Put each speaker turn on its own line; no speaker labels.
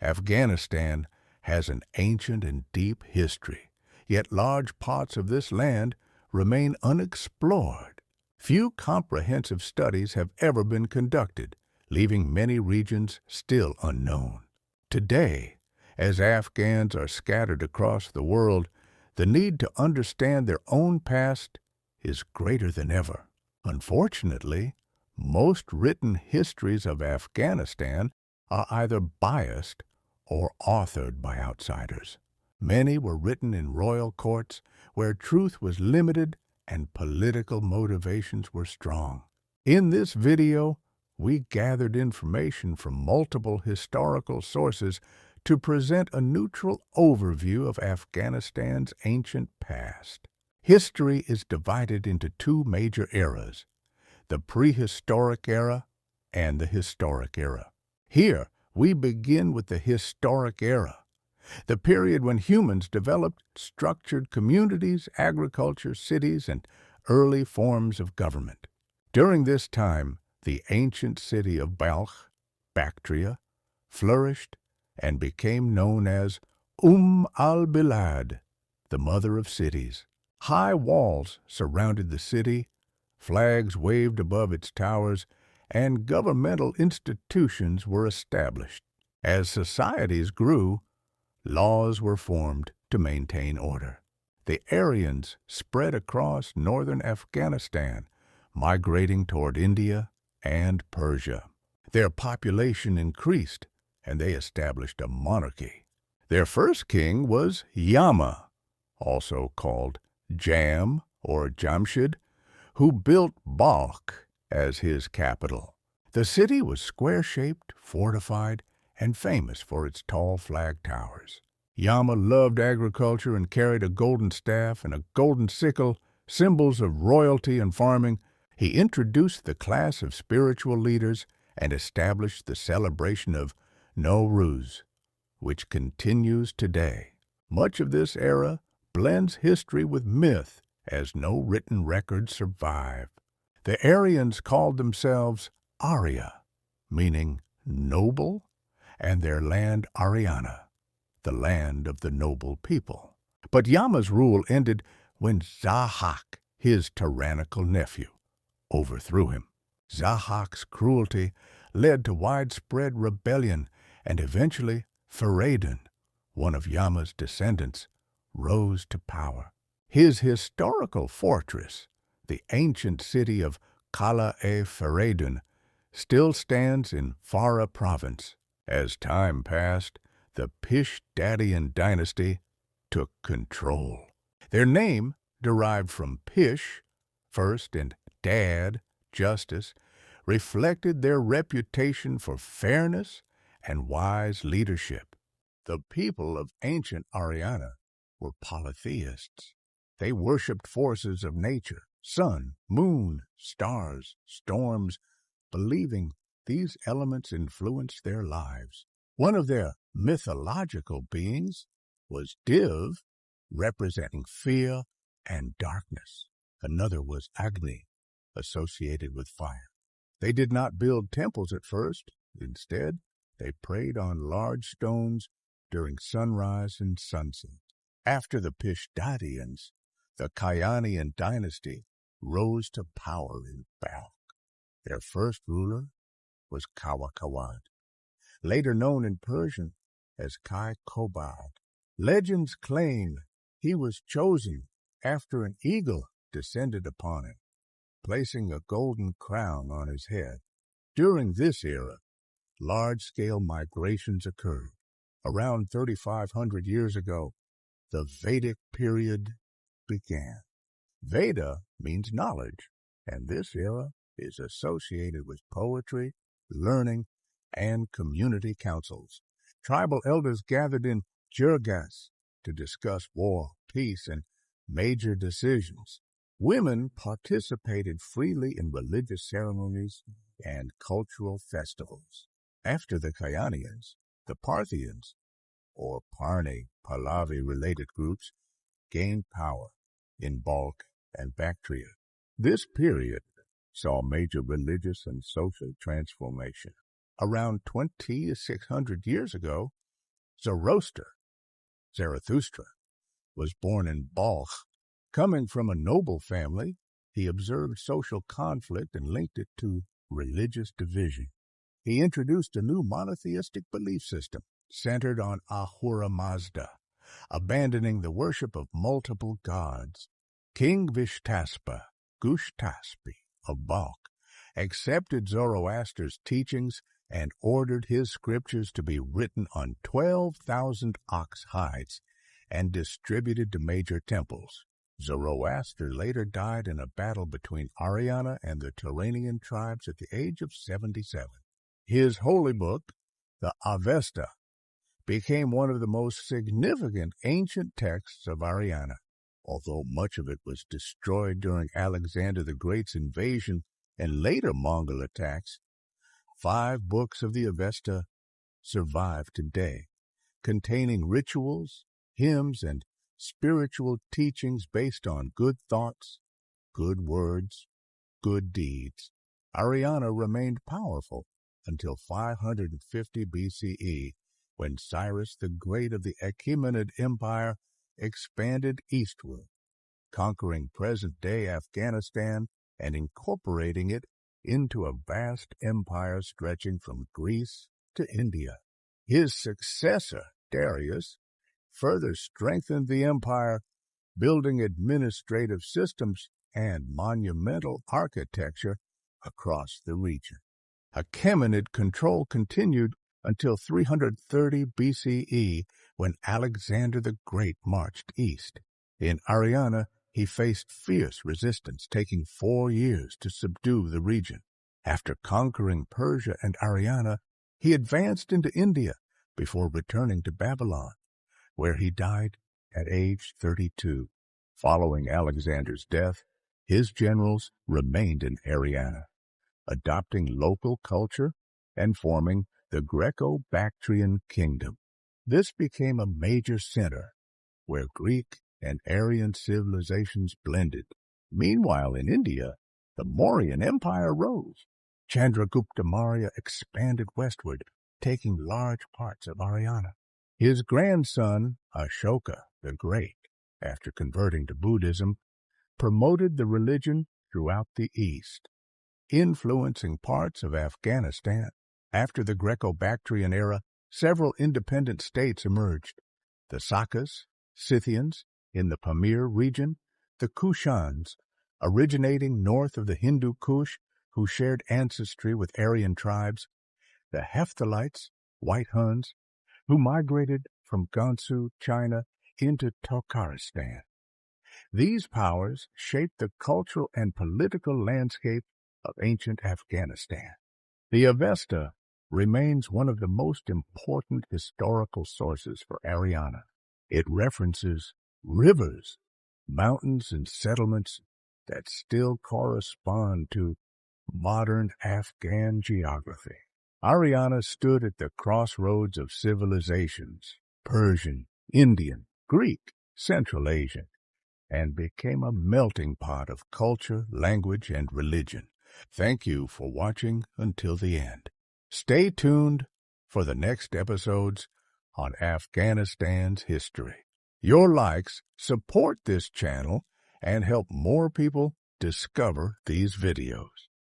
Afghanistan has an ancient and deep history, yet large parts of this land remain unexplored. Few comprehensive studies have ever been conducted, leaving many regions still unknown. Today, as Afghans are scattered across the world, the need to understand their own past is greater than ever. Unfortunately, most written histories of Afghanistan are either biased or authored by outsiders. Many were written in royal courts where truth was limited and political motivations were strong. In this video, we gathered information from multiple historical sources to present a neutral overview of Afghanistan's ancient past. History is divided into two major eras, the prehistoric era and the historic era. Here, we begin with the historic era, the period when humans developed structured communities, agriculture, cities, and early forms of government. During this time, the ancient city of Balkh, Bactria, flourished and became known as al-Bilad, the mother of cities. High walls surrounded the city, flags waved above its towers, and governmental institutions were established. As societies grew, laws were formed to maintain order. The Aryans spread across northern Afghanistan, migrating toward India and Persia. Their population increased, and they established a monarchy. Their first king was Yama, also called Jam or Jamshid, who built Balkh as his capital. The city was square-shaped, fortified, and famous for its tall flag towers. Yama loved agriculture and carried a golden staff and a golden sickle, symbols of royalty and farming. He introduced the class of spiritual leaders and established the celebration of Nowruz, which continues today. Much of this era blends history with myth, as no written records survive. The Aryans called themselves Arya, meaning noble, and their land Aryana, the land of the noble people. But Yama's rule ended when Zahak, his tyrannical nephew, overthrew him. Zahak's cruelty led to widespread rebellion, and eventually Feridun, one of Yama's descendants, rose to power. His historical fortress, the ancient city of Kala-e-Feridun, still stands in Farah province. As time passed, the Pishdadian dynasty took control. Their name, derived from Pish, first, and Dad, justice, reflected their reputation for fairness and wise leadership. The people of ancient Aryana were polytheists. They worshipped forces of nature, sun, moon, stars, storms, believing these elements influenced their lives. One of their mythological beings was Div, representing fear and darkness. Another was Agni, associated with fire. They did not build temples at first. Instead, they prayed on large stones during sunrise and sunset. After the Pishdadians, the Kayanian dynasty rose to power in Balkh. Their first ruler was Kawakawad, later known in Persian as Kai-Kobad. Legends claim he was chosen after an eagle descended upon him, placing a golden crown on his head. During this era, large-scale migrations occurred. Around 3,500 years ago, the Vedic period began. Veda means knowledge, and this era is associated with poetry, learning, and community councils. Tribal elders gathered in jirgas to discuss war, peace, and major decisions. Women participated freely in religious ceremonies and cultural festivals. After the Kayanians, the Parthians, or Parne-Pahlavi-related groups, gained power in Balkh and Bactria. This period saw major religious and social transformation. Around 2,600 years ago, Zarathustra, was born in Balkh. Coming from a noble family, he observed social conflict and linked it to religious division. He introduced a new monotheistic belief system centered on Ahura Mazda, abandoning the worship of multiple gods. King Gushtaspi of Balkh, accepted Zoroaster's teachings and ordered his scriptures to be written on 12,000 ox hides and distributed to major temples. Zoroaster later died in a battle between Aryana and the Turanian tribes at the age of 77. His holy book, the Avesta, became one of the most significant ancient texts of Aryana. Although much of it was destroyed during Alexander the Great's invasion and later Mongol attacks, 5 books of the Avesta survive today, containing rituals, hymns, and spiritual teachings based on good thoughts, good words, good deeds. Aryana remained powerful until 550 BCE, when Cyrus the Great of the Achaemenid Empire expanded eastward, conquering present-day Afghanistan and incorporating it into a vast empire stretching from Greece to India. His successor, Darius, further strengthened the empire, building administrative systems and monumental architecture across the region. Achaemenid control continued until 330 BCE, when Alexander the Great marched east. In Aryana, he faced fierce resistance, taking 4 years to subdue the region. After conquering Persia and Aryana, he advanced into India before returning to Babylon, where he died at age 32. Following Alexander's death, his generals remained in Aryana, adopting local culture and forming the Greco-Bactrian kingdom. This became a major center where Greek and Aryan civilizations blended. Meanwhile, in India, the Mauryan Empire rose. Chandragupta Maurya expanded westward, taking large parts of Aryana. His grandson, Ashoka the Great, after converting to Buddhism, promoted the religion throughout the East, influencing parts of Afghanistan. After the Greco-Bactrian era, several independent states emerged: the Sakas, Scythians, in the Pamir region, the Kushans, originating north of the Hindu Kush, who shared ancestry with Aryan tribes, the Hephthalites, white Huns, who migrated from Gansu, China, into Tokaristan. These powers shaped the cultural and political landscape of ancient Afghanistan. The Avesta remains one of the most important historical sources for Aryana. It references rivers, mountains, and settlements that still correspond to modern Afghan geography. Aryana stood at the crossroads of civilizations: Persian, Indian, Greek, Central Asian, and became a melting pot of culture, language, and religion. Thank you for watching until the end. Stay tuned for the next episodes on Afghanistan's history. Your likes support this channel and help more people discover these videos.